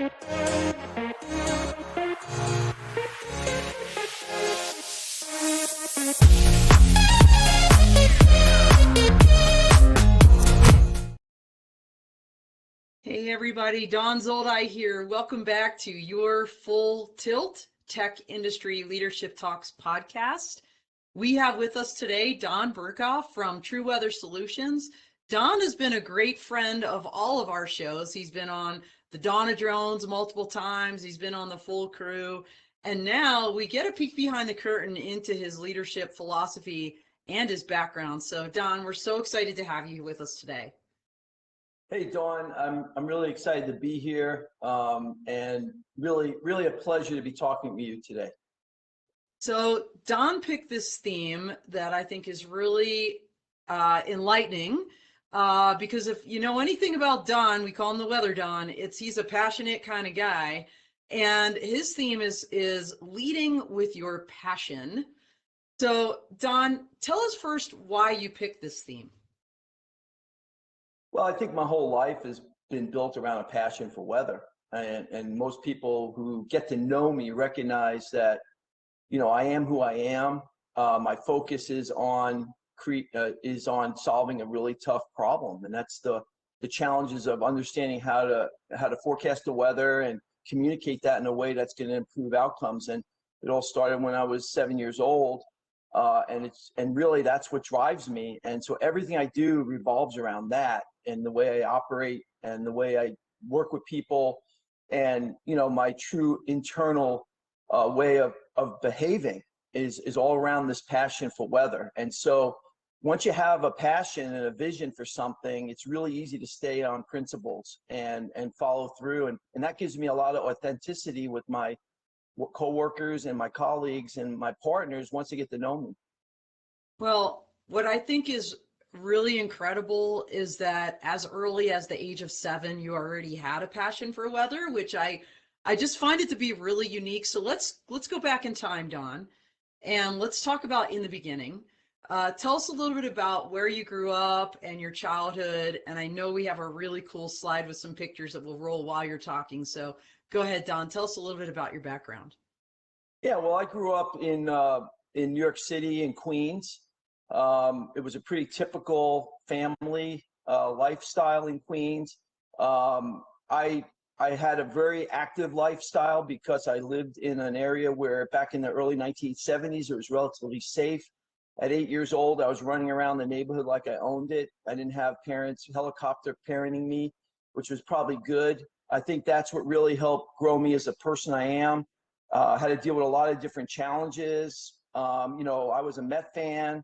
Hey everybody, Don Zoldi here. Welcome back to your Full Tilt Tech Industry Leadership Talks podcast. We have with us today Don Berchoff from TruWeather Solutions. Don has been a great friend of all of our shows. He's been on the Donna Drones multiple times. He's been on the Full Crew. And now we get a peek behind the curtain into his leadership philosophy and his background. So Don, we're so excited to have you with us today. Hey, Dawn, I'm really excited to be here, and really a pleasure to be talking to you today. So Don picked this theme that I think is really enlightening, because if you know anything about Don, we call him the Weather Don. He's a passionate kind of guy, and his theme is leading with your passion. So Don, tell us first why you picked this theme. Well, I think my whole life has been built around a passion for weather, and most people who get to know me recognize that, you know, I am who I am. My focus is on solving a really tough problem, and that's the challenges of understanding how to forecast the weather and communicate that in a way that's going to improve outcomes. And it all started when I was 7 years old, and really that's what drives me. And so everything I do revolves around that, and the way I operate and the way I work with people, and you know, my true internal way of behaving is all around this passion for weather. And so once you have a passion and a vision for something, it's really easy to stay on principles and follow through. And that gives me a lot of authenticity with my coworkers and my colleagues and my partners once they get to know me. Well, what I think is really incredible is that as early as the age of 7, you already had a passion for weather, which I just find it to be really unique. So let's go back in time, Don, and let's talk about in the beginning. Tell us a little bit about where you grew up and your childhood. And I know we have a really cool slide with some pictures that will roll while you're talking. So go ahead, Don, tell us a little bit about your background. Yeah, well, I grew up in New York City, in Queens. It was a pretty typical family lifestyle in Queens. I had a very active lifestyle because I lived in an area where back in the early 1970s, it was relatively safe. At 8 years old, I was running around the neighborhood like I owned it. I didn't have parents helicopter parenting me, which was probably good. I think that's what really helped grow me as a person I am. I had to deal with a lot of different challenges. You know, I was a Met fan.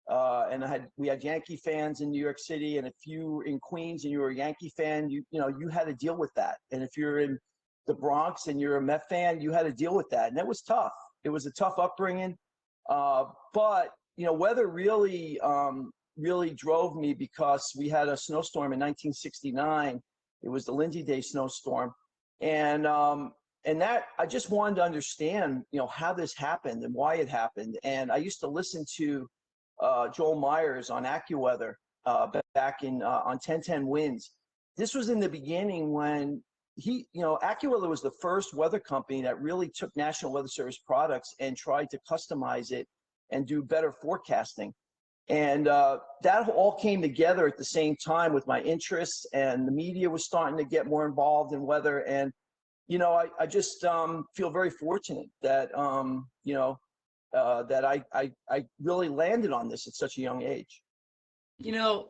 And we had Yankee fans in New York City, and if you were in Queens and you were a Yankee fan, you had to deal with that. And if you're in the Bronx and you're a Met fan, you had to deal with that, and it was tough. It was a tough upbringing, but you know, weather really drove me because we had a snowstorm in 1969. It was the Lindsay Day snowstorm, and that I just wanted to understand, you know, how this happened and why it happened. And I used to listen to Joel Myers on AccuWeather back in on 1010 Winds. This was in the beginning when AccuWeather was the first weather company that really took National Weather Service products and tried to customize it and do better forecasting. And that all came together at the same time with my interests, and the media was starting to get more involved in weather. And you know, I just feel very fortunate that that I really landed on this at such a young age. You know,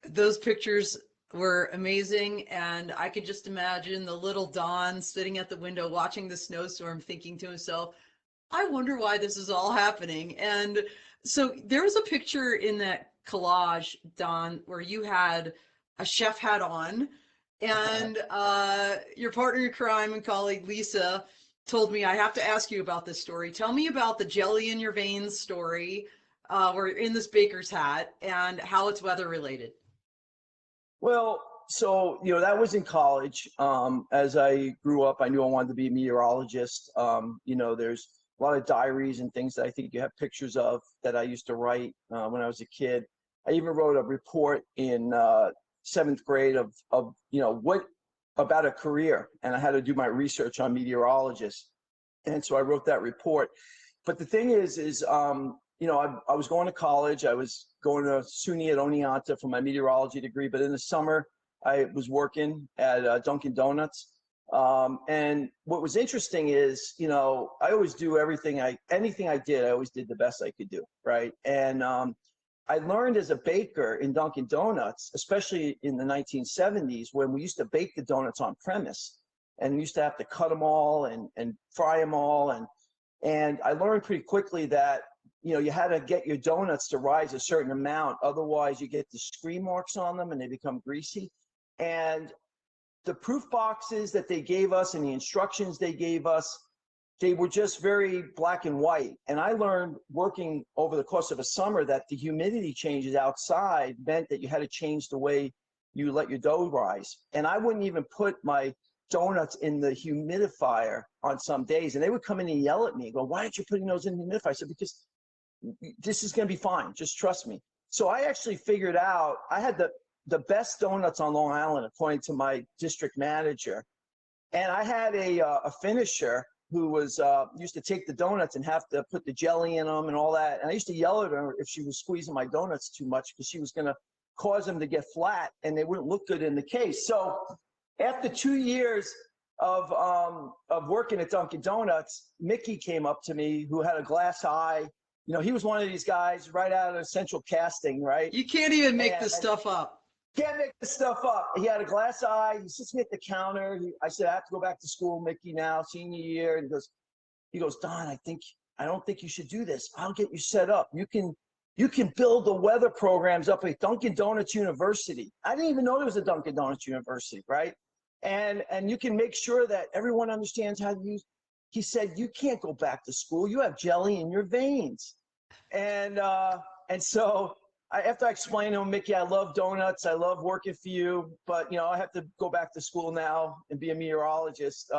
those pictures were amazing, and I could just imagine the little Don sitting at the window watching the snowstorm thinking to himself, I wonder why this is all happening. And so there was a picture in that collage, Don, where you had a chef hat on, and your partner in crime and colleague Lisa told me I have to ask you about this story. Tell me about the jelly in your veins story, where you're in this baker's hat, and how it's weather related. Well, so that was in college. As I grew up, I knew I wanted to be a meteorologist. There's a lot of diaries and things that I think you have pictures of that I used to write when I was a kid. I even wrote a report in 7th grade of what about a career, and I had to do my research on meteorologists. And so I wrote that report. But the thing is, you know, I was going to college. I was going to SUNY at Oneonta for my meteorology degree. But in the summer, I was working at Dunkin' Donuts. And what was interesting is, you know, I always do anything I did, I always did the best I could do, right? And I learned as a baker in Dunkin' Donuts, especially in the 1970s, when we used to bake the donuts on premise, and we used to have to cut them all and fry them all. And I learned pretty quickly that, you know, you had to get your donuts to rise a certain amount. Otherwise, you get the screen marks on them and they become greasy. And the proof boxes that they gave us and the instructions they gave us, they were just very black and white. And I learned working over the course of a summer that the humidity changes outside meant that you had to change the way you let your dough rise. And I wouldn't even put my donuts in the humidifier on some days. And they would come in and yell at me, go, "Why aren't you putting those in the humidifier?" I said, "Because this is going to be fine. Just trust me." So I actually figured out, I had the best donuts on Long Island, according to my district manager. And I had a finisher who was used to take the donuts and have to put the jelly in them and all that. And I used to yell at her if she was squeezing my donuts too much, because she was going to cause them to get flat and they wouldn't look good in the case. So after 2 years of working at Dunkin' Donuts, Mickey came up to me, who had a glass eye. You know, he was one of these guys right out of Central Casting, right? You can't even make this stuff up. Can't make this stuff up. He had a glass eye. He sits me at the counter. I said, "I have to go back to school, Mickey, now, senior year." And he goes, "Don, I don't think you should do this. I'll get you set up. You can build the weather programs up at Dunkin' Donuts University." I didn't even know there was a Dunkin' Donuts University, right? And you can make sure that everyone understands how to use. He said, "You can't go back to school. You have jelly in your veins." And so after I explained to him, "Mickey, I love donuts. I love working for you, but you know, I have to go back to school now and be a meteorologist."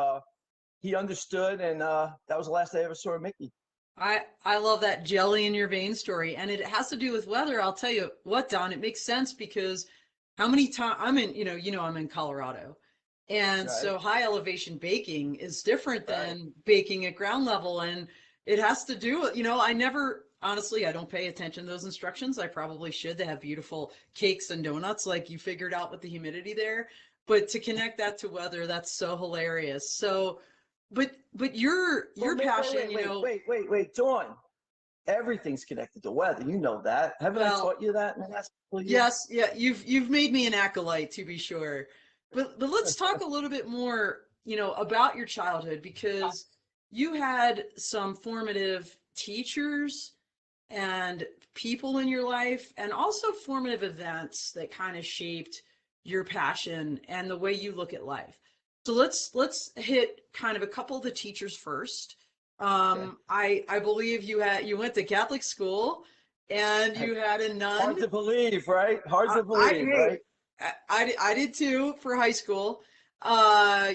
He understood, and that was the last I ever saw of Mickey. I love that jelly in your vein story, and it has to do with weather. I'll tell you what, Don, it makes sense because how many times I'm in Colorado, and Right. so high elevation baking is different Right. than baking at ground level, and it has to do with, I never, honestly, I don't pay attention to those instructions. I probably should. They have beautiful cakes and donuts, like you figured out with the humidity there, but to connect that to weather, that's so hilarious. So, but your passion, Wait, Dawn. Everything's connected to weather. You know that. Haven't I well, taught you that in the last couple of years? yes, yeah, you've made me an acolyte, to be sure. But let's talk a little bit more, about your childhood, because you had some formative teachers and people in your life, and also formative events that kind of shaped your passion and the way you look at life. So let's hit kind of a couple of the teachers first. Okay. I believe you went to Catholic school and you had a nun. Hard to believe, right? Hard to believe, Hey, right? I did too for high school.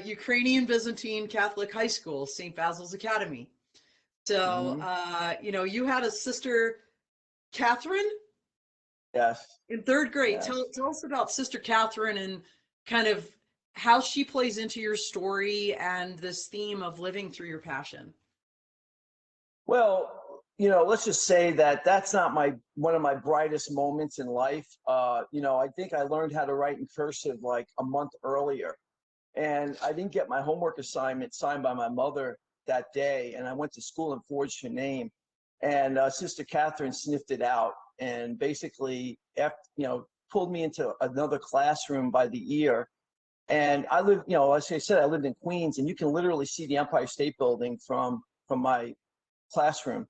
Ukrainian Byzantine Catholic High School, St. Basil's Academy. So, Mm-hmm. you had a sister, Catherine, Yes. in third grade. Yes. Tell us about Sister Catherine and kind of how she plays into your story and this theme of living through your passion. Well, let's just say that that's not one of my brightest moments in life. I think I learned how to write in cursive like a month earlier, and I didn't get my homework assignment signed by my mother that day, and I went to school and forged her name, and Sister Catherine sniffed it out and basically, pulled me into another classroom by the ear. And I live, as I said, I lived in Queens, and you can literally see the Empire State Building from my classroom.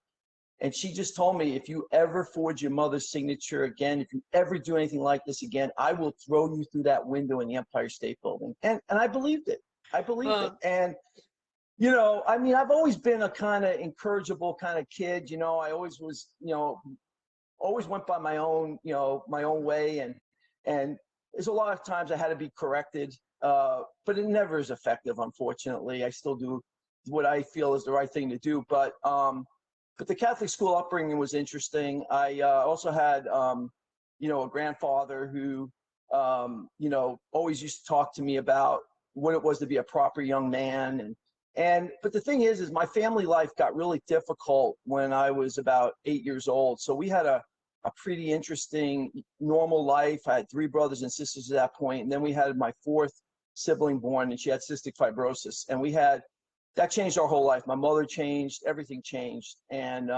And she just told me, "If you ever forge your mother's signature again, if you ever do anything like this again, I will throw you through that window in the Empire State Building." And I believed it. I believed it. Uh, And, I've always been a kind of incorrigible kind of kid. I always was, always went by my own way. And there's a lot of times I had to be corrected, but it never is effective, unfortunately. I still do what I feel is the right thing to do. But the Catholic school upbringing was interesting. I also had, a grandfather who, always used to talk to me about what it was to be a proper young man. But the thing is my family life got really difficult when I was about 8 years old. So we had a pretty interesting normal life. I had 3 brothers and sisters at that point, and then we had my 4th sibling born, and she had cystic fibrosis, and that changed our whole life. My mother changed, everything changed, and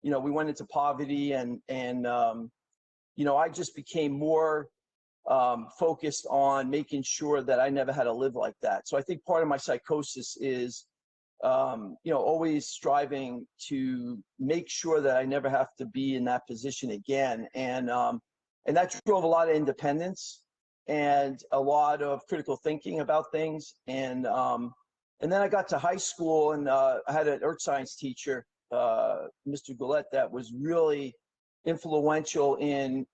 we went into poverty, and I just became more focused on making sure that I never had to live like that. So I think part of my psychosis is, always striving to make sure that I never have to be in that position again. And that drove a lot of independence and a lot of critical thinking about things. And then I got to high school, and I had an earth science teacher, Mr. Goulet, that was really influential in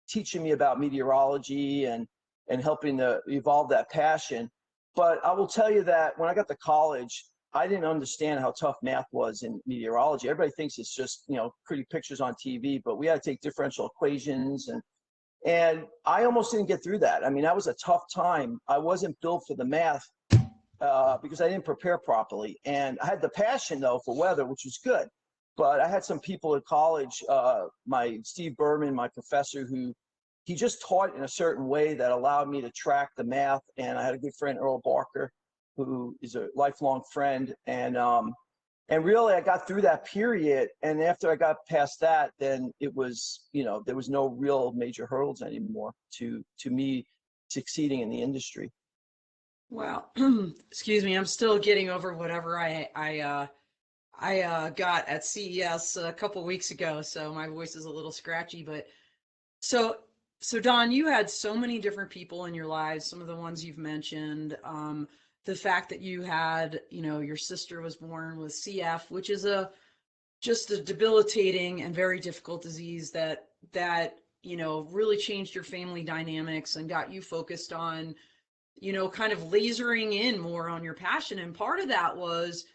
teaching me about meteorology and helping to evolve that passion. But I will tell you that when I got to college, I didn't understand how tough math was in meteorology. Everybody thinks it's just, pretty pictures on TV, but we had to take differential equations, and I almost didn't get through that. I mean, that was a tough time. I wasn't built for the math because I didn't prepare properly. And I had the passion, though, for weather, which was good. But I had some people at college, my Steve Berman, my professor, who he just taught in a certain way that allowed me to track the math. And I had a good friend, Earl Barker, who is a lifelong friend. And really, I got through that period. And after I got past that, then it was, there was no real major hurdles anymore to me succeeding in the industry. Wow. Excuse me. I'm still getting over whatever I got at CES a couple weeks ago, so my voice is a little scratchy. But so Don, you had so many different people in your lives. Some of the ones you've mentioned. The fact that you had, your sister was born with CF, which is just a debilitating and very difficult disease that really changed your family dynamics and got you focused on, kind of lasering in more on your passion. And part of that was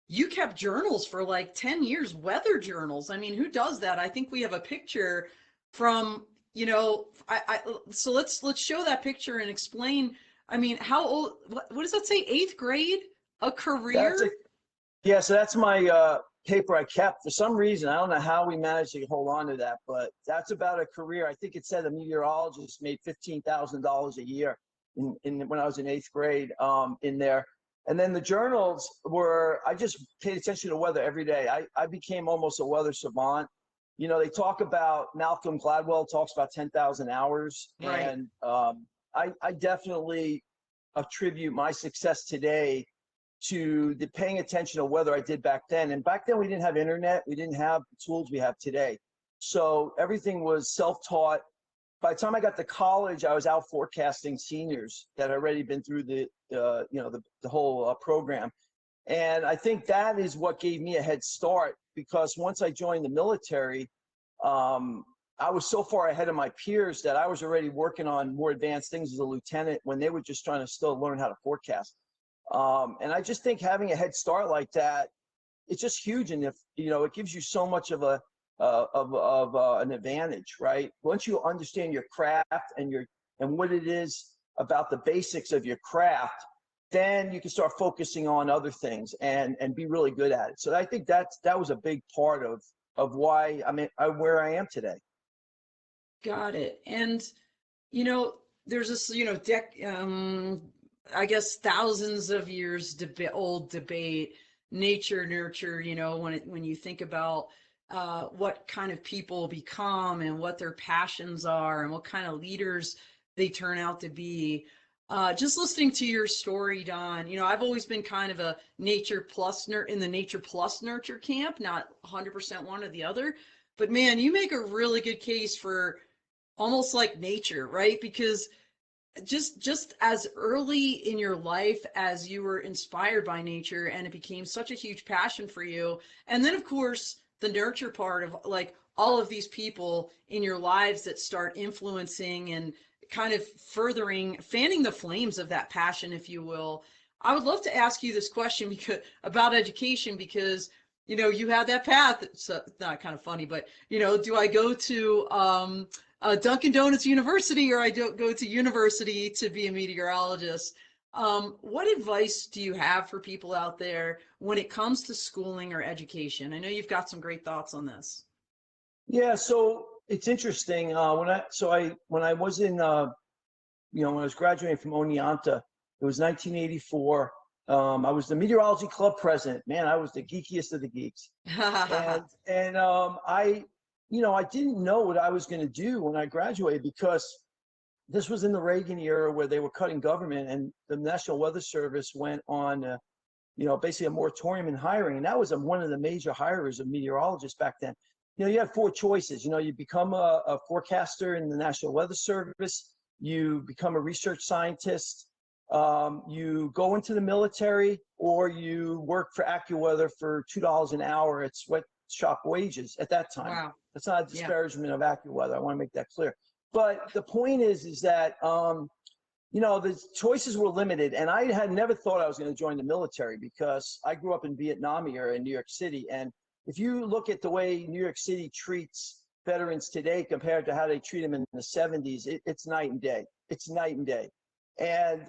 you kept journals for like 10 years, weather journals. I mean, who does that? I think we have a picture from, so let's show that picture and explain. I mean, how old, what does that say? 8th grade? A career? Yeah, so that's my paper I kept. For some reason, I don't know how we managed to hold on to that, but that's about a career. I think it said a meteorologist made $15,000 a year when I was in 8th grade in there. And then the journals I just paid attention to weather every day. I became almost a weather savant. They talk about, Malcolm Gladwell talks about 10,000 hours. Right. And I definitely attribute my success today to the paying attention to weather I did back then. And back then we didn't have internet. We didn't have the tools we have today. So everything was self-taught. By the time I got to college, I was out forecasting seniors that had already been through the whole program. And I think that is what gave me a head start, because once I joined the military, I was so far ahead of my peers that I was already working on more advanced things as a lieutenant when they were just trying to still learn how to forecast. And I just think having a head start like that, it's just huge. And if, it gives you so much of an advantage, right? Once you understand your craft and what it is about the basics of your craft, then you can start focusing on other things and be really good at it. So I think that was a big part of why I'm where I am today. Got it. And, there's this, I guess thousands of years old debate, nature, nurture, when you think about what kind of people become and what their passions are and what kind of leaders they turn out to be. Just listening to your story, Don, I've always been kind of a nature plus in the nature plus nurture camp, not 100% one or the other. But man, you make a really good case for almost like nature, right? Because just as early in your life as you were inspired by nature and it became such a huge passion for you. And then of course, the nurture part of like all of these people in your lives that start influencing and kind of fanning the flames of that passion, if you will. I would love to ask you this question about education, because you had that path. It's not kind of funny, but do I go to Dunkin' Donuts University or I don't go to university to be a meteorologist? What advice do you have for people out there when it comes to schooling or education? I know you've got some great thoughts on this. Yeah, so it's interesting. When I was in when I was graduating from Oneonta, it was 1984. I was the meteorology club president. Man, I was the geekiest of the geeks. I didn't know what I was going to do when I graduated, because this was in the Reagan era where they were cutting government, and the National Weather Service went on, basically a moratorium in hiring. And that was one of the major hirers of meteorologists back then. You had four choices. You become a forecaster in the National Weather Service, you become a research scientist, you go into the military, or you work for AccuWeather for $2 an hour at sweatshop wages at that time. Wow. That's not a disparagement of AccuWeather. I want to make that clear. But the point is that the choices were limited, and I had never thought I was going to join the military, because I grew up in Vietnam era in New York City, and if you look at the way New York City treats veterans today compared to how they treat them in the 70s, it's night and day. It's night and day. And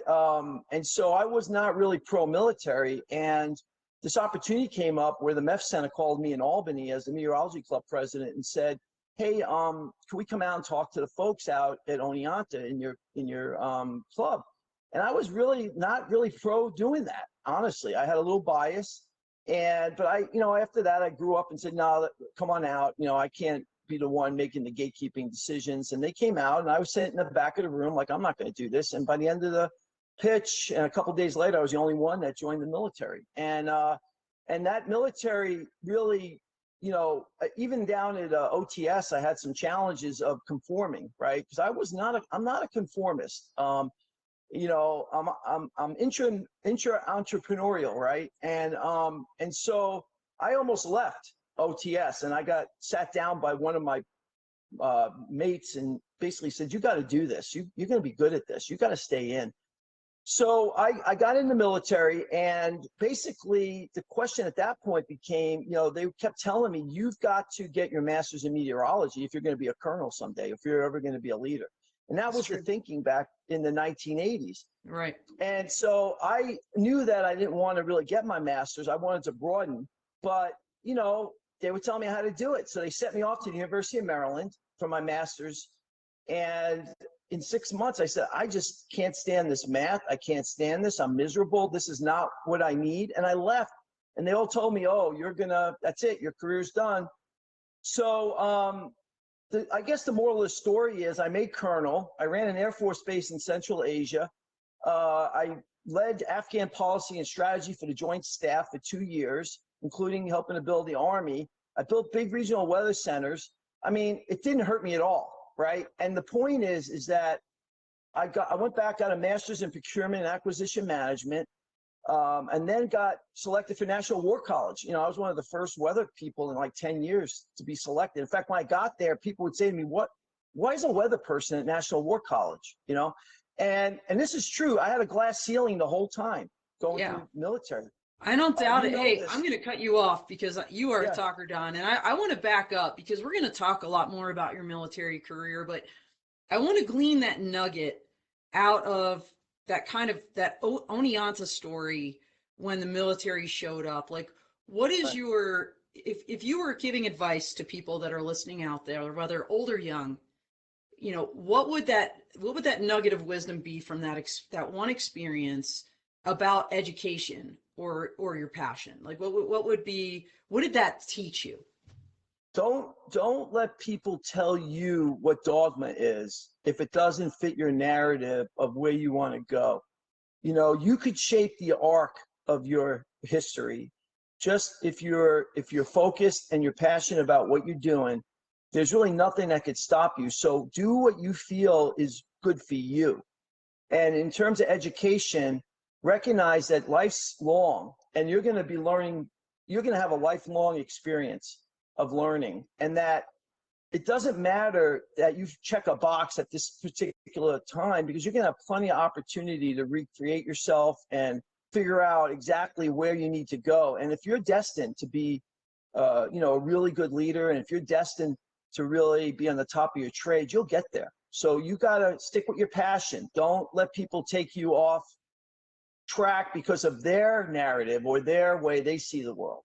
so I was not really pro-military, and this opportunity came up where the MEF Center called me in Albany as the meteorology club president and said, hey, can we come out and talk to the folks out at Oneonta in your club? And I was really not really pro doing that, honestly. I had a little bias. But after that, I grew up and said, no, come on out. I can't be the one making the gatekeeping decisions. And they came out, and I was sitting in the back of the room like, I'm not going to do this. And by the end of the pitch, and a couple of days later, I was the only one that joined the military. And that military really, even down at OTS, I had some challenges of conforming, right? Because I'm not a conformist. I'm intra-entrepreneurial, right? And so I almost left OTS, and I got sat down by one of my mates and basically said, you got to do this. You're going to be good at this. You got to stay in. So I got in the military, and basically the question at that point became, they kept telling me, you've got to get your master's in meteorology if you're going to be a colonel someday, if you're ever going to be a leader. And that was the thinking back in the 1980s. Right. And so I knew that I didn't want to really get my master's. I wanted to broaden, but, they would tell me how to do it. So they sent me off to the University of Maryland for my master's. And in 6 months, I said, I just can't stand this math. I can't stand this. I'm miserable. This is not what I need. And I left, and they all told me, oh, that's it. Your career's done. So I guess the moral of the story is I made colonel. I ran an Air Force base in Central Asia. I led Afghan policy and strategy for the Joint Staff for 2 years, including helping to build the Army. I built big regional weather centers. I mean, it didn't hurt me at all, right? And the point is that I went back, got a master's in procurement and acquisition management, and then got selected for National War College. I was one of the first weather people in like 10 years to be selected. In fact, when I got there, people would say to me, why is a weather person at National War College? And this is true. I had a glass ceiling the whole time going through the military. I don't doubt it. Hey, I'm going to cut you off because you are a talker, Don. And I want to back up because we're going to talk a lot more about your military career, but I want to glean that nugget out of that Oneonta story when the military showed up. Like, what is if you were giving advice to people that are listening out there, whether old or young, what would that nugget of wisdom be from that one experience about education or your passion? Like, what did that teach you? Don't let people tell you what dogma is if it doesn't fit your narrative of where you want to go. You could shape the arc of your history just if you're focused and you're passionate about what you're doing. There's really nothing that could stop you. So do what you feel is good for you. And in terms of education, recognize that life's long, and you're going to be learning. You're going to have a lifelong experience of learning, and that it doesn't matter that you check a box at this particular time, because you're going to have plenty of opportunity to recreate yourself and figure out exactly where you need to go. And if you're destined to be, a really good leader, and if you're destined to really be on the top of your trade, you'll get there. So you got to stick with your passion. Don't let people take you off track because of their narrative or their way they see the world.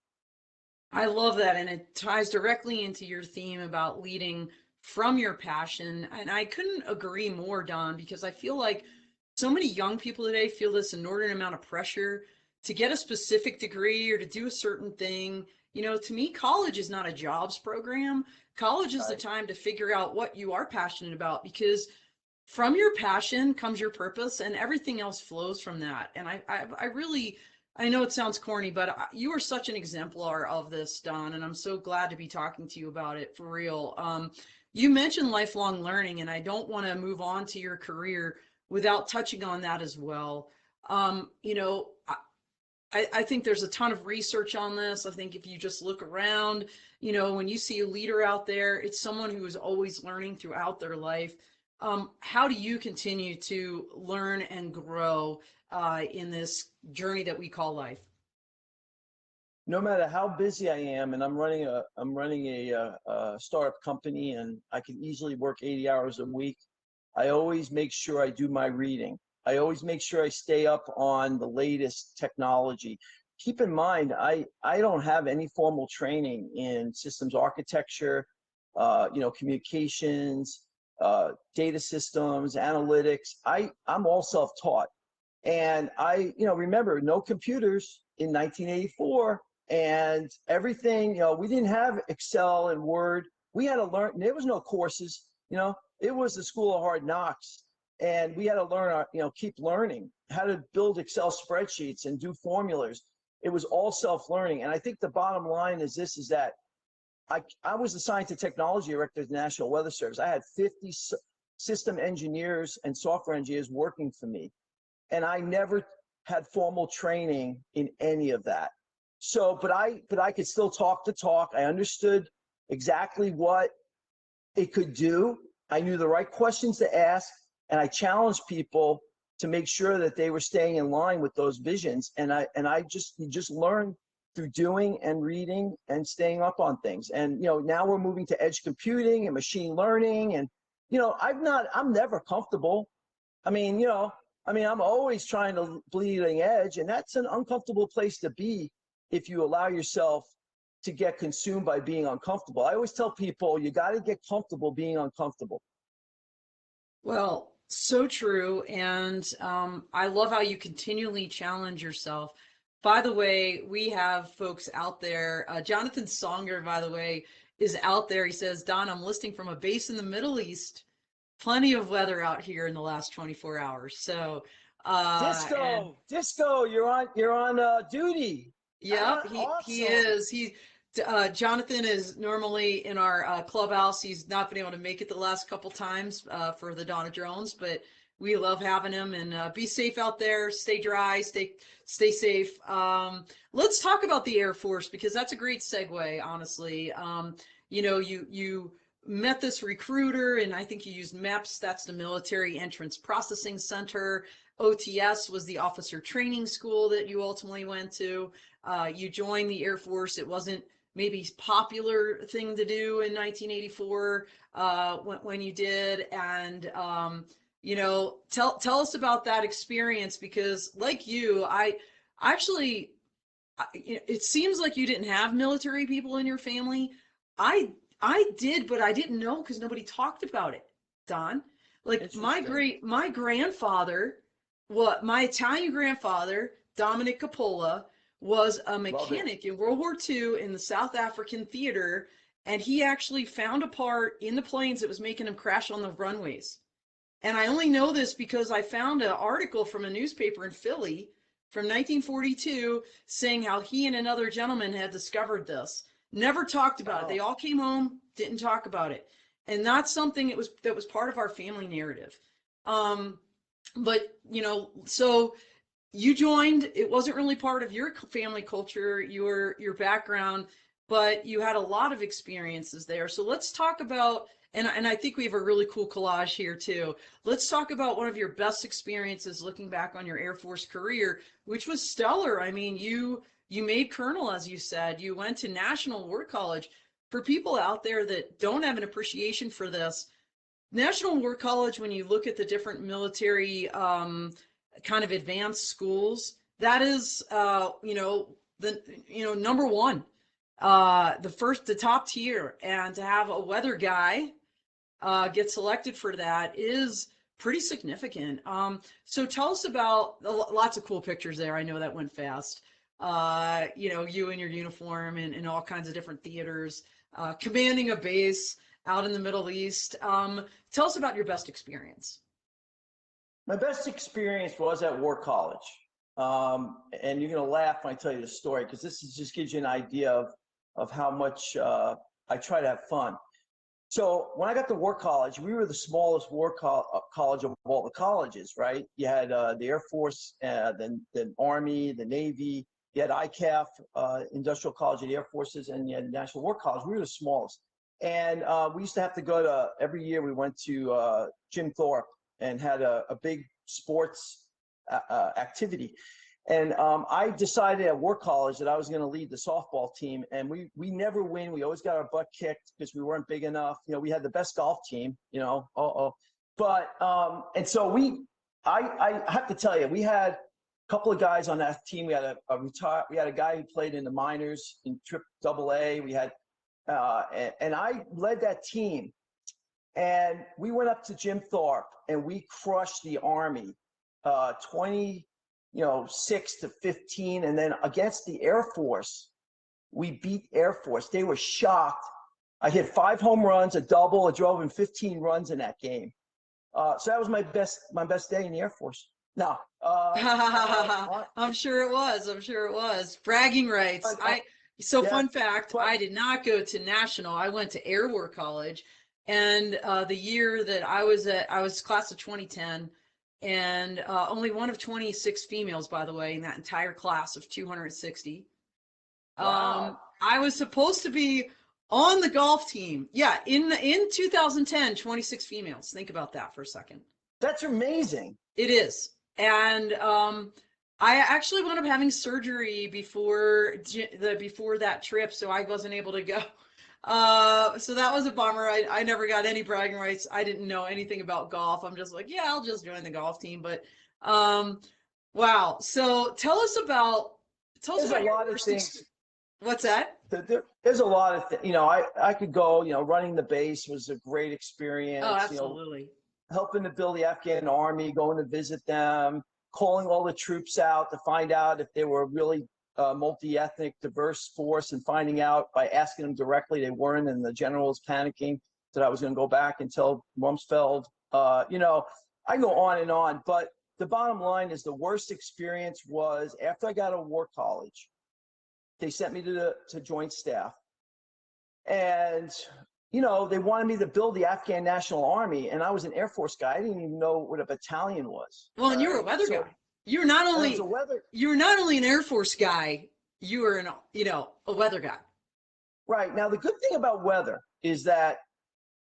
I love that. And it ties directly into your theme about leading from your passion. And I couldn't agree more, Don, because I feel like so many young people today feel this inordinate amount of pressure to get a specific degree or to do a certain thing. You know, to me, college is not a jobs program. College is the Right. time to figure out what you are passionate about, because from your passion comes your purpose and everything else flows from that. And I really, I know it sounds corny, but you are such an exemplar of this, Don, and I'm so glad to be talking to you about it for real. You mentioned lifelong learning, and I don't want to move on to your career without touching on that as well. You know, I think there's a ton of research on this. I think if you just look around, you know, when you see a leader out there, it's someone who is always learning throughout their life. How do you continue to learn and grow in this journey that we call life? No matter how busy I am, and I'm running a startup company, and I can easily work 80 hours a week. I always make sure I do my reading. I always make sure I stay up on the latest technology. Keep in mind, I don't have any formal training in systems architecture, communications, data systems, analytics. I'm all self-taught. And remember, no computers in 1984, and everything, we didn't have Excel and Word. We had to learn, there was no courses, it was the school of hard knocks. And we had to learn, keep learning how to build Excel spreadsheets and do formulas. It was all self-learning. And I think the bottom line is this, is that I was the science and technology director at the National Weather Service. I had 50 system engineers and software engineers working for me, and I never had formal training in any of that. So, but I could still talk the talk. I understood exactly what it could do. I knew the right questions to ask, and I challenged people to make sure that they were staying in line with those visions. And you just learn through doing and reading and staying up on things. And now we're moving to edge computing and machine learning, and I'm never comfortable. I'm always trying to bleeding edge, and that's an uncomfortable place to be if you allow yourself to get consumed by being uncomfortable. I always tell people, you got to get comfortable being uncomfortable. Well, so true. And I love how you continually challenge yourself. By the way, we have folks out there. Jonathan Songer, by the way, is out there. He says, Don, I'm listening from a base in the Middle East. Plenty of weather out here in the last 24 hours. So, and Disco, you're on duty. yep, he Awesome. is. Jonathan is normally in our clubhouse. He's not been able to make it the last couple times for the Donna Drones, but we love having him. And be safe out there. Stay dry. Stay safe. Let's talk about the Air Force, because that's a great segue. Honestly, you met this recruiter, and I think you used MEPS. That's the Military Entrance Processing Center. OTS was the officer training school that you ultimately went to. You joined the Air Force. It wasn't maybe popular thing to do in 1984 when you did. And tell us about that experience, because like you, I actually, it seems like you didn't have military people in your family. I did, but I didn't know because nobody talked about it, Don. Like Interesting. my grandfather, my Italian grandfather, Dominic Capola, was a Love it. mechanic in World War II in the South African theater, and he actually found a part in the planes that was making him crash on the runways. And I only know this because I found an article from a newspaper in Philly from 1942 saying how he and another gentleman had discovered this. Never talked about it. They Oh, all came home, didn't talk about it. And that's something that was part of our family narrative. Um, but so you joined, it wasn't really part of your family culture, your background, but you had a lot of experiences there. So let's talk about, and I think we have a really cool collage here too. Let's talk about one of your best experiences looking back on your Air Force career, which was stellar. I mean, you made colonel, as you said. You went to National War College. For people out there that don't have an appreciation for this, National War College, when you look at the different military kind of advanced schools, that is, number one, the top tier. And to have a weather guy get selected for that is pretty significant. So tell us about lots of cool pictures there. I know that went fast. You in your uniform and in all kinds of different theaters, commanding a base out in the Middle East. Tell us about your best experience. My best experience was at War College. And you're going to laugh when I tell you the story, because just gives you an idea of how much I try to have fun. So when I got to War College, we were the smallest college of all the colleges, right? You had the Air Force, then the Army, the Navy. You had ICAF, Industrial College of the Air Forces, and you had National War College. We were the smallest. And we used to have to go to, every year we went to Jim Thorpe and had a big sports activity. And I decided at War College that I was going to lead the softball team, and we never win. We always got our butt kicked because we weren't big enough. We had the best golf team, but and so I have to tell you, we had a couple of guys on that team. We had we had a guy who played in the minors in AAA. We had and I led that team, and we went up to Jim Thorpe and we crushed the Army 6-15, and then against the Air Force, we beat Air Force. They were shocked. I hit 5 home runs, a double. I drove in 15 runs in that game. So that was my best day in the Air Force. No, I'm sure it was. I'm sure it was. Bragging rights. Fun fact, I did not go to National. I went to Air War College, and the year that I was class of 2010. And only one of 26 females, by the way, in that entire class of 260. Wow. I was supposed to be on the golf team. Yeah, in 2010, 26 females. Think about that for a second. That's amazing. It is. And I actually wound up having surgery before that trip, so I wasn't able to go. So that was a bummer. I never got any bragging rights. I didn't know anything about golf. I'm just like, yeah, I'll just join the golf team. But wow. So tell us about There's a lot of things. What's that? There's a lot of things. I could go. Running the base was a great experience. Oh, absolutely. Helping to build the Afghan army, going to visit them, calling all the troops out to find out if they were really multi-ethnic, diverse force, and finding out by asking them directly they weren't, and the general was panicking that I was going to go back and tell Rumsfeld. I go on and on, but the bottom line is the worst experience was after I got to War College. They sent me to Joint Staff, and they wanted me to build the Afghan National Army, and I was an Air Force guy. I didn't even know what a battalion was. Well, and you were a weather guy. You're not only an Air Force guy, you were a weather guy. Right. Now, the good thing about weather is that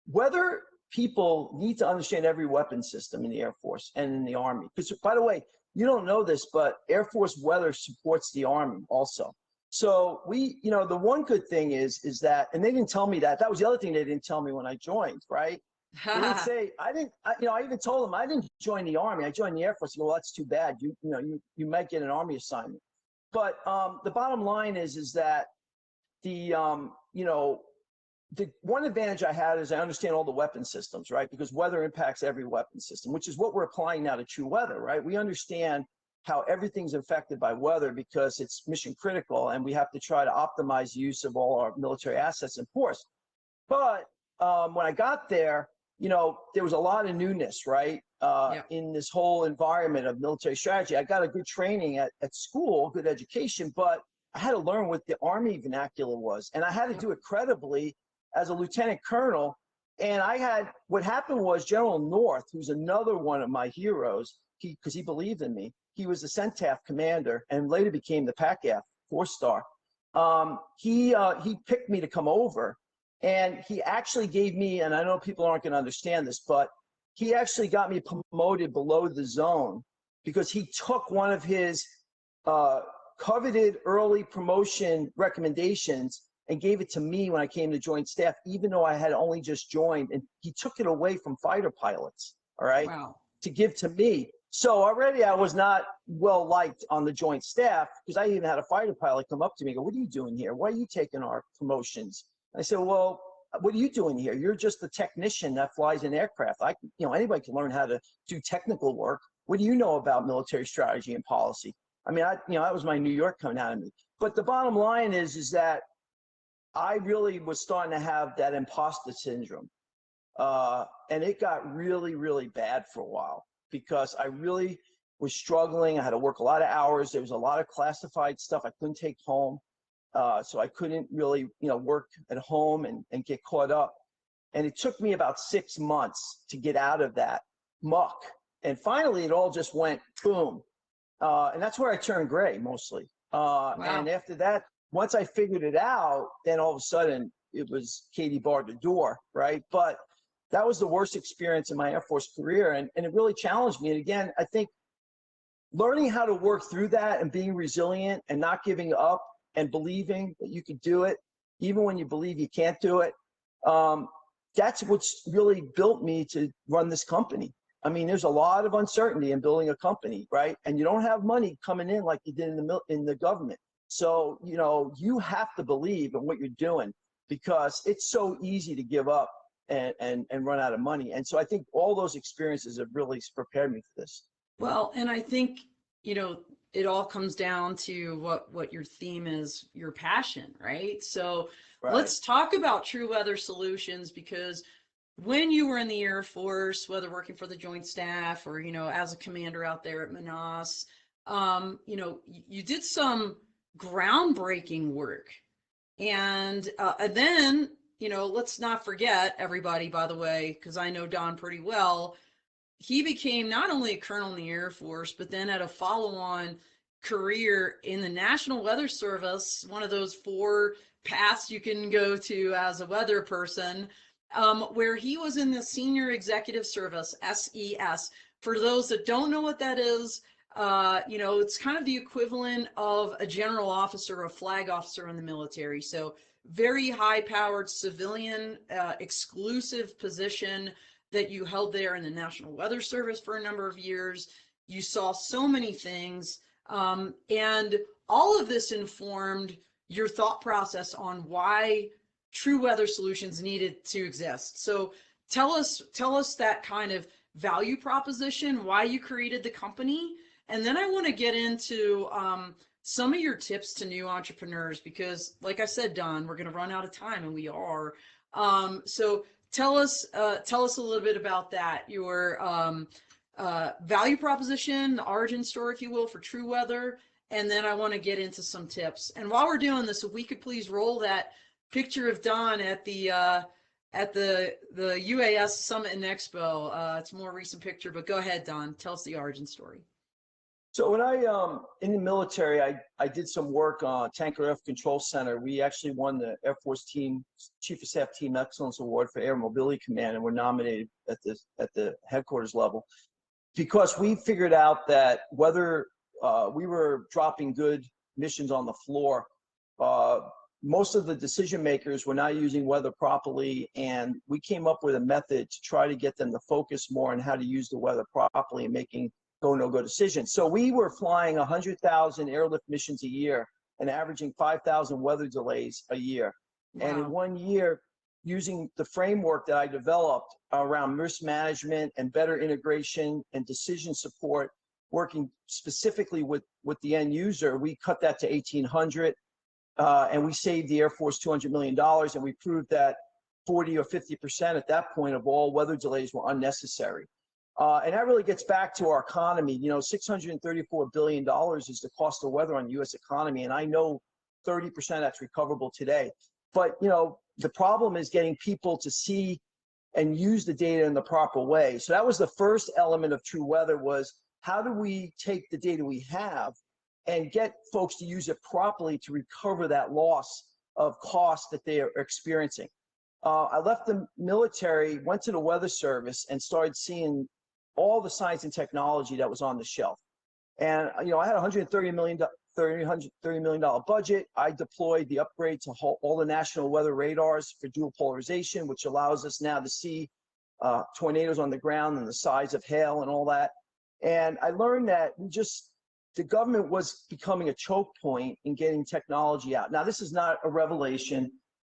weather people need to understand every weapon system in the Air Force and in the Army. Because, by the way, you don't know this, but Air Force weather supports the Army also. So the one good thing is that, and they didn't tell me that. That was the other thing they didn't tell me when I joined, right? They didn't say, I even told them I didn't join the Army. I joined the Air Force. Well, that's too bad. You might get an Army assignment. But the bottom line is that the one advantage I had is I understand all the weapon systems, right? Because weather impacts every weapon system, which is what we're applying now to TruWeather, right? We understand how everything's affected by weather because it's mission critical, and we have to try to optimize the use of all our military assets and force. But when I got there, there was a lot of newness, right? In this whole environment of military strategy. I got a good training at school, good education, but I had to learn what the Army vernacular was. And I had to do it credibly as a lieutenant colonel. And what happened was General North, who's another one of my heroes, because he believed in me, he was the CENTAF commander and later became the PACAF 4-star. He picked me to come over. And he actually gave me, and I know people aren't going to understand this, but he actually got me promoted below the zone because he took one of his coveted early promotion recommendations and gave it to me when I came to Joint Staff, even though I had only just joined. And he took it away from fighter pilots, all right, to give to me. So already I was not well liked on the joint staff, because I even had a fighter pilot come up to me and go, "What are you doing here? Why are you taking our promotions?" I said, "Well, what are you doing here? You're just the technician that flies an aircraft. Anybody can learn how to do technical work. What do you know about military strategy and policy?" I mean, that was my New York coming out of me. But the bottom line is that I really was starting to have that imposter syndrome. And it got really, really bad for a while, because I really was struggling. I had to work a lot of hours. There was a lot of classified stuff I couldn't take home. So I couldn't really, work at home and get caught up. And it took me about 6 months to get out of that muck. And finally, it all just went boom. And that's where I turned gray mostly. Wow. And after that, once I figured it out, then all of a sudden it was Katie barred the door, right? But that was the worst experience in my Air Force career. And it really challenged me. And again, I think learning how to work through that and being resilient and not giving up and believing that you could do it, even when you believe you can't do it, that's what's really built me to run this company. I mean, there's a lot of uncertainty in building a company, right? And you don't have money coming in like you did in the government. So, you have to believe in what you're doing, because it's so easy to give up and run out of money. And so I think all those experiences have really prepared me for this. Well, and I think, it all comes down to what your theme is, your passion, right? So Right. Let's talk about TruWeather Solutions, because when you were in the Air Force, whether working for the Joint Staff or, as a commander out there at Manas, you did some groundbreaking work. And then, let's not forget, everybody, by the way, because I know Don pretty well, he became not only a colonel in the Air Force, but then had a follow-on career in the National Weather Service, one of those 4 paths you can go to as a weather person, where he was in the Senior Executive Service, SES. For those that don't know what that is, it's kind of the equivalent of a general officer or a flag officer in the military. So very high-powered civilian exclusive position that you held there in the National Weather Service for a number of years. You saw so many things, and all of this informed your thought process on why TruWeather Solutions needed to exist. So tell us that kind of value proposition, why you created the company, and then I want to get into some of your tips to new entrepreneurs, because like I said, Don, we're going to run out of time, and we are. So tell us a little bit about that, your value proposition, the origin story, if you will, for TruWeather, and then I want to get into some tips. And while we're doing this, if we could please roll that picture of Don at the UAS Summit and Expo. It's a more recent picture, but go ahead, Don. Tell us the origin story. So when I in the military, I did some work on Tanker Aircraft Control Center. We actually won the Air Force Team Chief of Staff Team Excellence Award for Air Mobility Command, and were nominated at the headquarters level, because we figured out that whether we were dropping good missions on the floor, most of the decision makers were not using weather properly, and we came up with a method to try to get them to focus more on how to use the weather properly and making go, no-go decisions. So we were flying 100,000 airlift missions a year and averaging 5,000 weather delays a year. Wow. And in 1 year, using the framework that I developed around risk management and better integration and decision support, working specifically with the end user, we cut that to 1,800, and we saved the Air Force $200 million, and we proved that 40 or 50% at that point of all weather delays were unnecessary. And that really gets back to our economy. $634 billion is the cost of weather on the U.S. economy, and I know 30% that's recoverable today. But the problem is getting people to see and use the data in the proper way. So that was the first element of TruWeather, was how do we take the data we have and get folks to use it properly to recover that loss of cost that they are experiencing. I left the military, went to the Weather Service, and started seeing all the science and technology that was on the shelf. And I had $130 million budget. I deployed the upgrade to all the national weather radars for dual polarization, which allows us now to see tornadoes on the ground and the size of hail and all that. And I learned that the government was becoming a choke point in getting technology out. Now, this is not a revelation.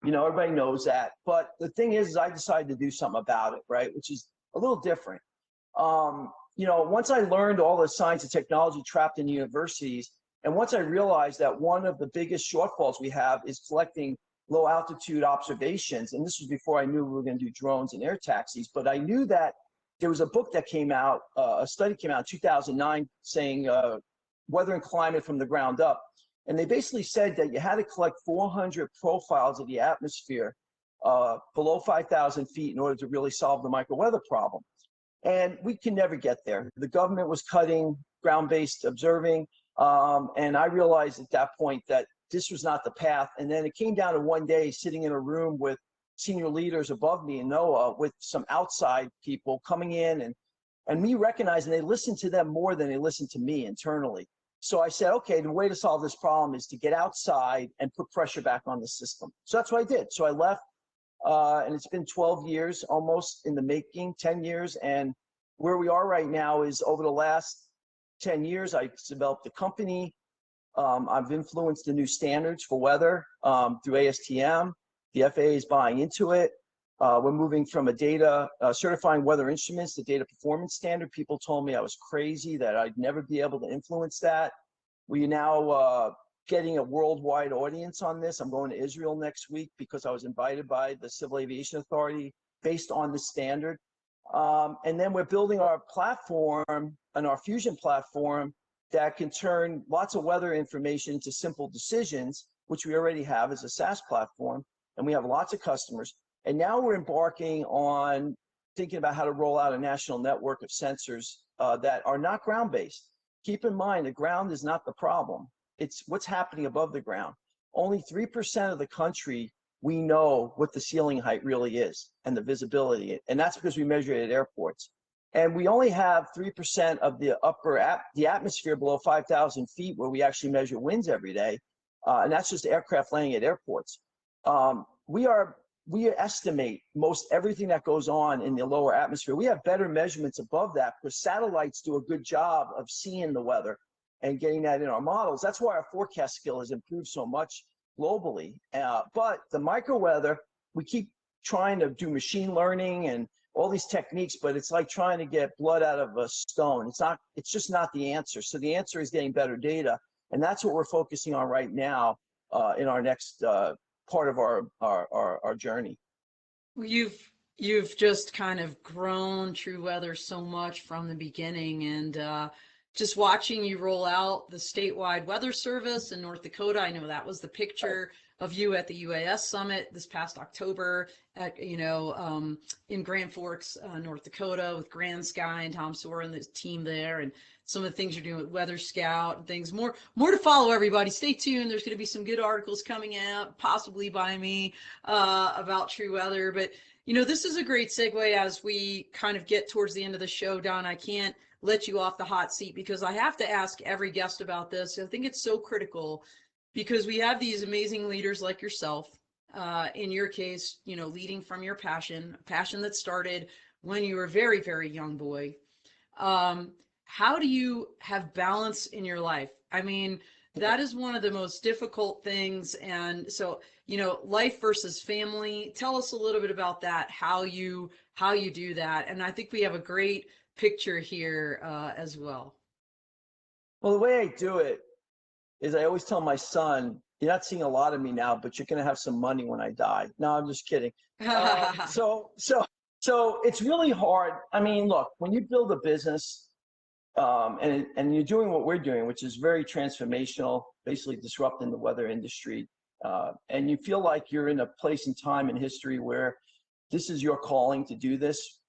Everybody knows that. But the thing is I decided to do something about it, right? Which is a little different. Once I learned all the science and technology trapped in universities, and once I realized that one of the biggest shortfalls we have is collecting low altitude observations, and this was before I knew we were going to do drones and air taxis, but I knew that there was a book that came out, a study came out in 2009 saying weather and climate from the ground up. And they basically said that you had to collect 400 profiles of the atmosphere below 5,000 feet in order to really solve the microweather problem. And we can never get there. The government was cutting ground-based observing. And I realized at that point that this was not the path. And then it came down to one day sitting in a room with senior leaders above me in NOAA with some outside people coming in and me recognizing they listened to them more than they listened to me internally. So I said, okay, the way to solve this problem is to get outside and put pressure back on the system. So that's what I did. So I left, and it's been 12 years almost in the making, 10 years. And where we are right now is over the last 10 years, I developed a company. I've influenced the new standards for weather through ASTM. The FAA is buying into it. We're moving from certifying weather instruments to data performance standard. People told me I was crazy, that I'd never be able to influence that. We're now getting a worldwide audience on this. I'm going to Israel next week because I was invited by the Civil Aviation Authority based on the standard. And then we're building our platform and our Fusion platform that can turn lots of weather information into simple decisions, which we already have as a SaaS platform. And we have lots of customers. And now we're embarking on thinking about how to roll out a national network of sensors that are not ground-based. Keep in mind, the ground is not the problem. It's what's happening above the ground. Only 3% of the country, we know what the ceiling height really is and the visibility. And that's because we measure it at airports. And we only have 3% of the atmosphere below 5,000 feet where we actually measure winds every day. And that's just aircraft landing at airports. We estimate most everything that goes on in the lower atmosphere. We have better measurements above that because satellites do a good job of seeing the weather and getting that in our models. That's why our forecast skill has improved so much globally. But the microweather, we keep trying to do machine learning and all these techniques, but it's like trying to get blood out of a stone. It's just not the answer. So the answer is getting better data. And that's what we're focusing on right now in our next part of our journey. You've just kind of grown TruWeather so much from the beginning, and just watching you roll out the statewide weather service in North Dakota. I know that was the picture of you at the UAS summit this past October at in Grand Forks, North Dakota, with Grand Sky and Tom Sawyer and the team there, and some of the things you're doing with Weather Scout and things. More to follow, everybody. Stay tuned. There's going to be some good articles coming out, possibly by me, about TruWeather. But this is a great segue as we kind of get towards the end of the show. Don, I can't let you off the hot seat because I have to ask every guest about this. I think it's so critical because we have these amazing leaders like yourself. In your case, leading from your passion that started when you were a very, very young boy. How do you have balance in your life? I mean, that is one of the most difficult things. And so, life versus family. Tell us a little bit about that, how you do that. And I think we have a great picture here as well. Well, the way I do it is I always tell my son, you're not seeing a lot of me now, but you're going to have some money when I die. No, I'm just kidding. So it's really hard. I mean, look, when you build a business and you're doing what we're doing, which is very transformational, basically disrupting the weather industry, and you feel like you're in a place in time in history where this is your calling to do this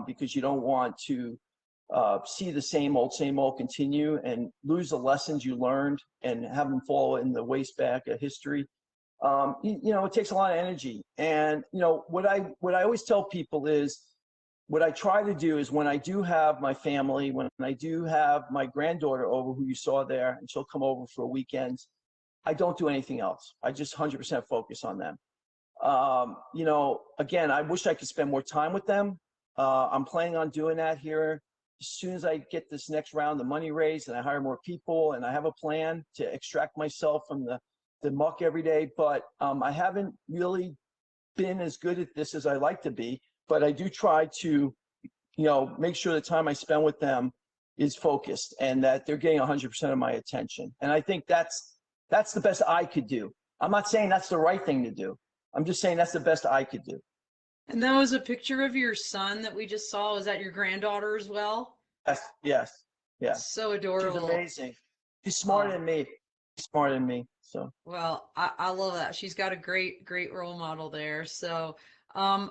because you don't want to see the same old continue and lose the lessons you learned and have them fall in the waste bag of history. It takes a lot of energy. And what I always tell people is, what I try to do is when I do have my family, when I do have my granddaughter over, who you saw there, and she'll come over for weekends, I don't do anything else. I just 100% focus on them. Again, I wish I could spend more time with them. I'm planning on doing that here as soon as I get this next round of money raised and I hire more people and I have a plan to extract myself from the muck every day. But I haven't really been as good at this as I like to be, but I do try to, make sure the time I spend with them is focused and that they're getting 100% of my attention. And I think that's the best I could do. I'm not saying that's the right thing to do. I'm just saying that's the best I could do. And that was a picture of your son that we just saw. Was that your granddaughter as well? Yes, yes, yes. So She's adorable. amazing. She's smarter Oh, than me. She's smarter than me. So well, I love that. She's got a great role model there. So,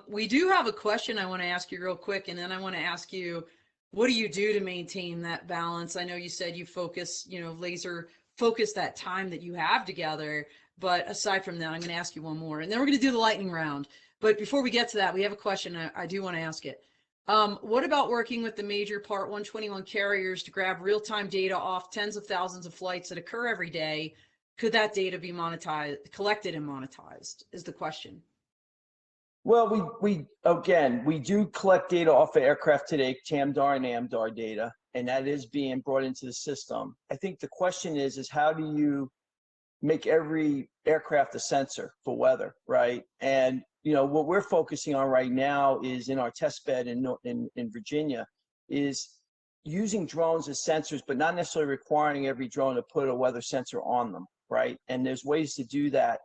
we do have a question I want to ask you real quick, and then I want to ask you, what do you do to maintain that balance? I know you said you focus, laser focus that time that you have together. But aside from that, I'm going to ask you one more, and then we're going to do the lightning round. But before we get to that, we have a question. I do want to ask it. What about working with the major Part 121 carriers to grab real-time data off tens of thousands of flights that occur every day? Could that data be monetized, collected and monetized is the question. well, we do collect data off of aircraft today, TAMDAR and AMDAR data, and that is being brought into the system. I think the question is how do you make every aircraft a sensor for weather, right? And what we're focusing on right now is in our test bed in Virginia is using drones as sensors, but not necessarily requiring every drone to put a weather sensor on them, right? And there's ways to do that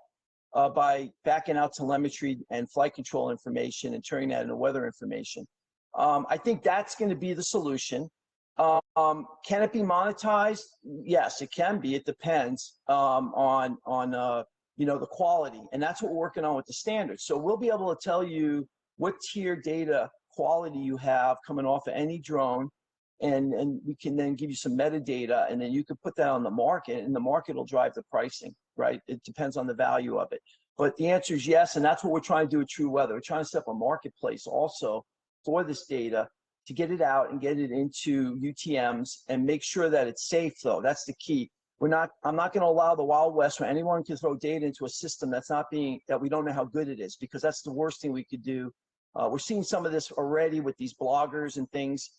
by backing out telemetry and flight control information and turning that into weather information. I think that's going to be the solution. Can it be monetized? Yes, it can be. It depends on the quality, and that's what we're working on with the standards. So we'll be able to tell you what tier data quality you have coming off of any drone, and we can then give you some metadata, and then you can put that on the market, and the market will drive the pricing, right? It depends on the value of it. But the answer is yes, and that's what we're trying to do with TruWeather. We're trying to set up a marketplace also for this data to get it out and get it into UTMs and make sure that it's safe, though. That's the key. I'm not going to allow the Wild West where anyone can throw data into a system that we don't know how good it is, because that's the worst thing we could do. We're seeing some of this already with these bloggers and things,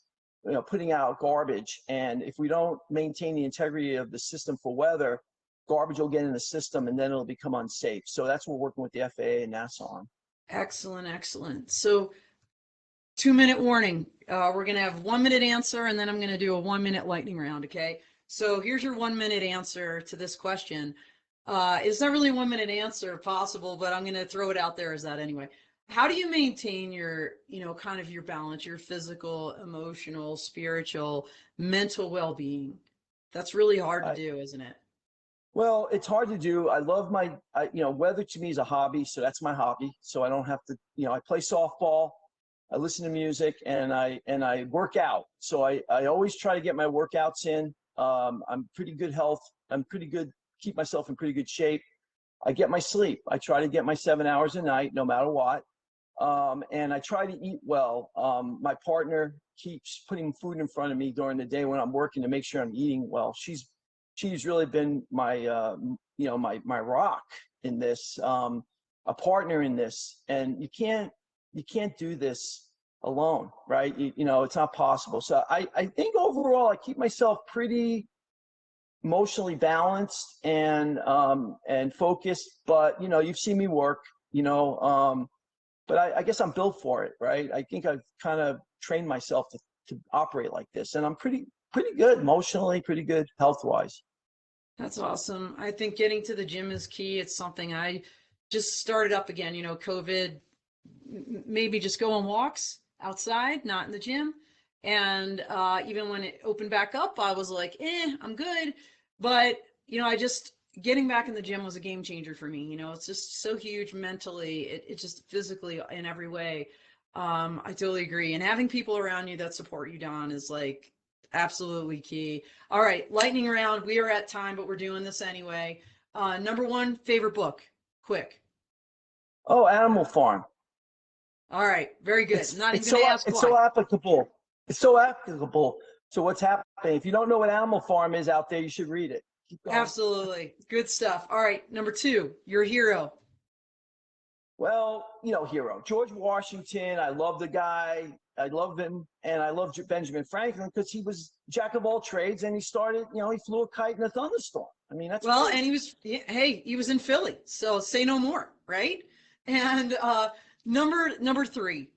putting out garbage. And if we don't maintain the integrity of the system for weather, garbage will get in the system and then it'll become unsafe. So that's what we're working with the FAA and NASA on. Excellent, excellent. So 2-minute warning. We're going to have 1-minute answer, and then I'm going to do a 1-minute lightning round. Okay. So here's your 1-minute answer to this question. It's not really a 1-minute answer possible, but I'm going to throw it out there as that anyway. How do you maintain your, kind of your balance, your physical, emotional, spiritual, mental well-being? That's really hard to do, isn't it? Well, it's hard to do. I love weather to me is a hobby. So that's my hobby. So I don't have to, I play softball, I listen to music, and I work out. So I always try to get my workouts in. I'm pretty good health. I'm pretty good, keep myself in pretty good shape. I get my sleep. I try to get my 7 hours a night, no matter what. And I try to eat well. My partner keeps putting food in front of me during the day when I'm working to make sure I'm eating well. She's really been my my rock in this, a partner in this, and you can't do this alone, right? It's not possible. So I think overall I keep myself pretty emotionally balanced and focused. But you've seen me work, but I guess I'm built for it, right? I think I've kind of trained myself to operate like this, and I'm pretty good emotionally, pretty good health wise. That's awesome. I think getting to the gym is key. It's something I just started up again, COVID, maybe just go on walks outside, not in the gym. And even when it opened back up, I was like, I'm good. But, I just, getting back in the gym was a game changer for me. It's just so huge mentally, it just physically in every way. I totally agree. And having people around you that support you, Don, is like absolutely key. All right, lightning round. We are at time, but we're doing this anyway. Number one, favorite book. Quick. Oh, Animal Farm. All right, very good. It's Not even it's going so to ask it's why. so applicable. It's so applicable to what's happening. If you don't know what Animal Farm is out there, you should read it. Keep going. Absolutely. Good stuff. All right, number two, your hero. Well, hero George Washington. I love the guy. I love him, and I love Benjamin Franklin because he was jack of all trades, and he started. He flew a kite in a thunderstorm. I mean, that's Well, crazy. and he was in Philly, so say no more, right? And number three,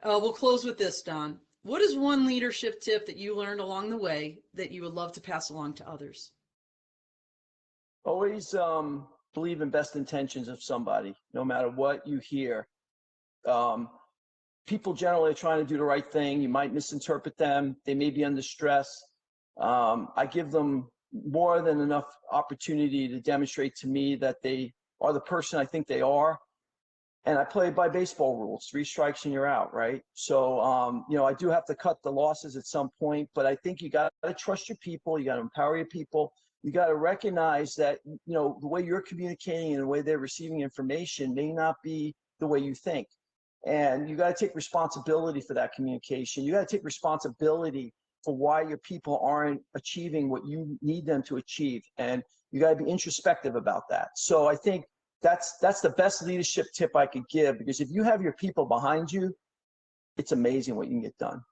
we'll close with this, Don. What is one leadership tip that you learned along the way that you would love to pass along to others? Always believe in best intentions of somebody, no matter what you hear. Um, People generally are trying to do the right thing. You might misinterpret them. They may be under stress. I give them more than enough opportunity to demonstrate to me that they are the person I think they are. And I play by baseball rules: 3 strikes and you're out, right? So, I do have to cut the losses at some point, but I think you got to trust your people. You got to empower your people. You got to recognize that, the way you're communicating and the way they're receiving information may not be the way you think. And you got to take responsibility for that communication. You got to take responsibility for why your people aren't achieving what you need them to achieve. And you got to be introspective about that. So I think that's the best leadership tip I could give, because if you have your people behind you, it's amazing what you can get done.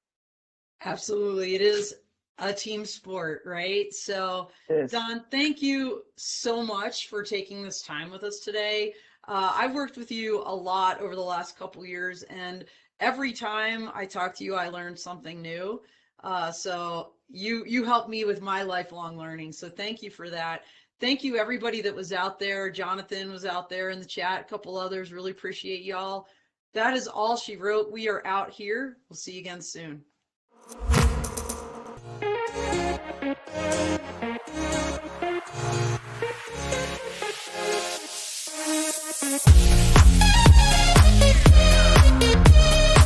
Absolutely. It is a team sport, right? So, Yes. Don, thank you so much for taking this time with us today. I've worked with you a lot over the last couple years, and every time I talk to you, I learn something new. So you helped me with my lifelong learning. So thank you for that. Thank you everybody that was out there. Jonathan was out there in the chat, a couple others. Really appreciate y'all. That is all she wrote. We are out here. We'll see you again soon.